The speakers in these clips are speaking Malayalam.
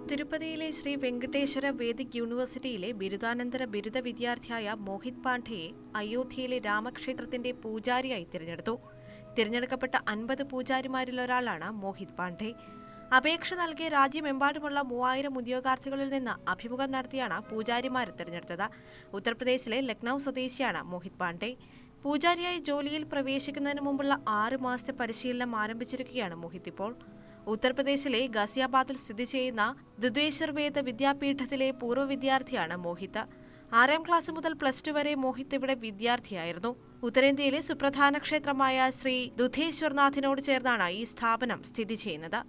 തിരുപ്പതിയിലെ ശ്രീ വെങ്കടേശ്വര വേദിക് യൂണിവേഴ്സിറ്റിയിലെ ബിരുദാനന്തര ബിരുദ വിദ്യാർത്ഥിയായ മോഹിത് പാണ്ഡെയെ അയോധ്യയിലെ രാമക്ഷേത്രത്തിന്റെ പൂജാരിയായി തിരഞ്ഞെടുത്തു. തിരഞ്ഞെടുക്കപ്പെട്ട 50 പൂജാരിമാരിലൊരാളാണ് മോഹിത് പാണ്ഡെ. അപേക്ഷ നൽകിയ രാജ്യമെമ്പാടുമുള്ള 3000 ഉദ്യോഗാർത്ഥികളിൽ നിന്ന് അഭിമുഖം നടത്തിയാണ് പൂജാരിമാരെ തിരഞ്ഞെടുത്തത്. ഉത്തർപ്രദേശിലെ ലക്നൌ സ്വദേശിയാണ് മോഹിത് പാണ്ഡെ. പൂജാരിയായി ജോലിയിൽ പ്രവേശിക്കുന്നതിന് മുമ്പുള്ള 6 മാസത്തെ പരിശീലനം ആരംഭിച്ചിരിക്കുകയാണ് മോഹിത് ഇപ്പോൾ. ഉത്തർപ്രദേശിലെ ഗാസിയാബാദിൽ സ്ഥിതി ചെയ്യുന്ന ദുധേശ്വർ വേദ വിദ്യാപീഠത്തിലെ പൂർവ്വ വിദ്യാർത്ഥിയാണ് മോഹിത്. 6ാം ക്ലാസ് മുതൽ +2 വരെ മോഹിത് ഇവിടെ വിദ്യാർത്ഥിയായിരുന്നു. ഉത്തരേന്ത്യയിലെ സുപ്രധാന ക്ഷേത്രമായ ശ്രീ ദുധേശ്വർനാഥിനോട് ചേർന്നാണ് ഈ സ്ഥാപനം സ്ഥിതി ചെയ്യുന്നത്.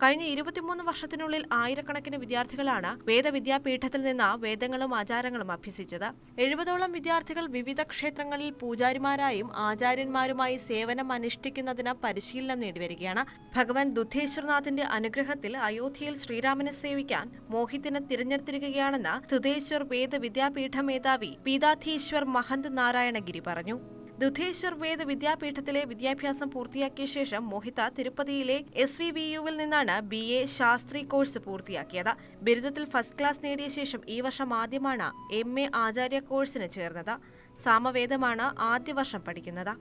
കഴിഞ്ഞ 23 വർഷത്തിനുള്ളിൽ ആയിരക്കണക്കിന് വിദ്യാർത്ഥികളാണ് വേദവിദ്യാപീഠത്തിൽ നിന്ന് വേദങ്ങളും ആചാരങ്ങളും അഭ്യസിച്ചത്. 70ഓളം വിദ്യാർത്ഥികൾ വിവിധ ക്ഷേത്രങ്ങളിൽ പൂജാരിമാരായും ആചാര്യന്മാരുമായി സേവനം അനുഷ്ഠിക്കുന്നതിന് പരിശീലനം നേടിവരികയാണ്. ഭഗവാൻ ദുധേശ്വർനാഥിന്റെ അനുഗ്രഹത്തിൽ അയോധ്യയിൽ ശ്രീരാമനെ സേവിക്കാൻ മോഹിത്തിനെ തിരഞ്ഞെടുത്തിരിക്കുകയാണെന്ന് ദുധേശ്വർ വേദ വിദ്യാപീഠ മേധാവി പീതാധീശ്വർ മഹന്ത് നാരായണഗിരി പറഞ്ഞു. ദുധേശ്വർ വേദ വിദ്യാപീഠത്തിലെ വിദ്യാഭ്യാസം പൂർത്തിയാക്കിയ ശേഷം മോഹിത് തിരുപ്പതിയിലെ SVVUവിൽ നിന്നാണ് BA ശാസ്ത്രി കോഴ്സ് പൂർത്തിയാക്കിയത്. ബിരുദത്തിൽ ഫസ്റ്റ് ക്ലാസ് നേടിയ ശേഷം ഈ വർഷം ആദ്യമാണ് MA ആചാര്യ കോഴ്സിന് ചേർന്നത്. സാമവേദമാണ് ആദ്യ വർഷം പഠിക്കുന്നത്.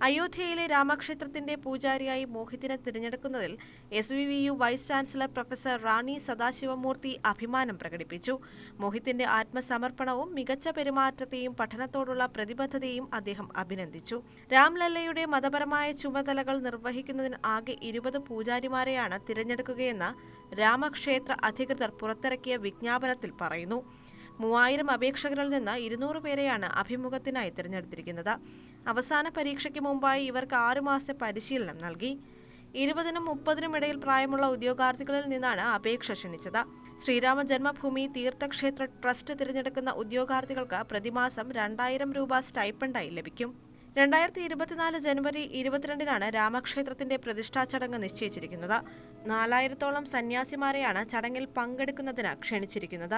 അയോധ്യയിലെ രാമക്ഷേത്രത്തിന്റെ പൂജാരിയായി മോഹിത്തിനെ തിരഞ്ഞെടുക്കുന്നതിൽ SVVU വൈസ് ചാൻസലർ പ്രൊഫസർ റാണി സദാശിവമൂർത്തി അഭിമാനം പ്രകടിപ്പിച്ചു. മോഹിത്തിന്റെ ആത്മസമർപ്പണവും മികച്ച പെരുമാറ്റത്തെയും പഠനത്തോടുള്ള പ്രതിബദ്ധതയും അദ്ദേഹം അഭിനന്ദിച്ചു. രാംലല്ലയുടെ മതപരമായ ചുമതലകൾ നിർവഹിക്കുന്നതിന് ആകെ 20 പൂജാരിമാരെയാണ് തിരഞ്ഞെടുക്കുകയെന്ന് രാമക്ഷേത്ര അധികൃതർ പുറത്തിറക്കിയ വിജ്ഞാപനത്തിൽ പറയുന്നു. 3000 അപേക്ഷകരിൽ നിന്ന് 200 പേരെയാണ് അഭിമുഖത്തിനായി തിരഞ്ഞെടുത്തിരിക്കുന്നത്. അവസാന പരീക്ഷയ്ക്ക് മുമ്പായി ഇവർക്ക് 6 മാസത്തെ പരിശീലനം നൽകി. 20നും 30നും ഇടയിൽ പ്രായമുള്ള ഉദ്യോഗാർത്ഥികളിൽ നിന്നാണ് അപേക്ഷ ക്ഷണിച്ചത്. ശ്രീരാമ ജന്മഭൂമി തീർത്ഥക്ഷേത്ര ട്രസ്റ്റ് തിരഞ്ഞെടുക്കുന്ന ഉദ്യോഗാർത്ഥികൾക്ക് പ്രതിമാസം 2000 രൂപ സ്റ്റൈപ്പൻഡായി ലഭിക്കും. 2024 ജനുവരി 22-നാണ് രാമക്ഷേത്രത്തിന്റെ പ്രതിഷ്ഠാ ചടങ്ങ് നിശ്ചയിച്ചിരിക്കുന്നത്. 4000ഓളം സന്യാസിമാരെയാണ് ചടങ്ങിൽ പങ്കെടുക്കുന്നതിന് ക്ഷണിച്ചിരിക്കുന്നത്.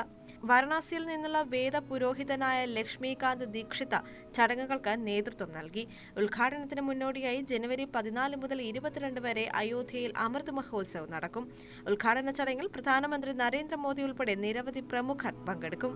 വാരണാസിയിൽ നിന്നുള്ള വേദ പുരോഹിതനായ ലക്ഷ്മികാന്ത് ദീക്ഷിത ചടങ്ങുകൾക്ക് നേതൃത്വം നൽകി. ഉദ്ഘാടനത്തിന് മുന്നോടിയായി ജനുവരി 14 മുതൽ 22 വരെ അയോധ്യയിൽ അമൃത് മഹോത്സവ് നടക്കും. ഉദ്ഘാടന ചടങ്ങിൽ പ്രധാനമന്ത്രി നരേന്ദ്രമോദി ഉൾപ്പെടെ നിരവധി പ്രമുഖർ പങ്കെടുക്കും.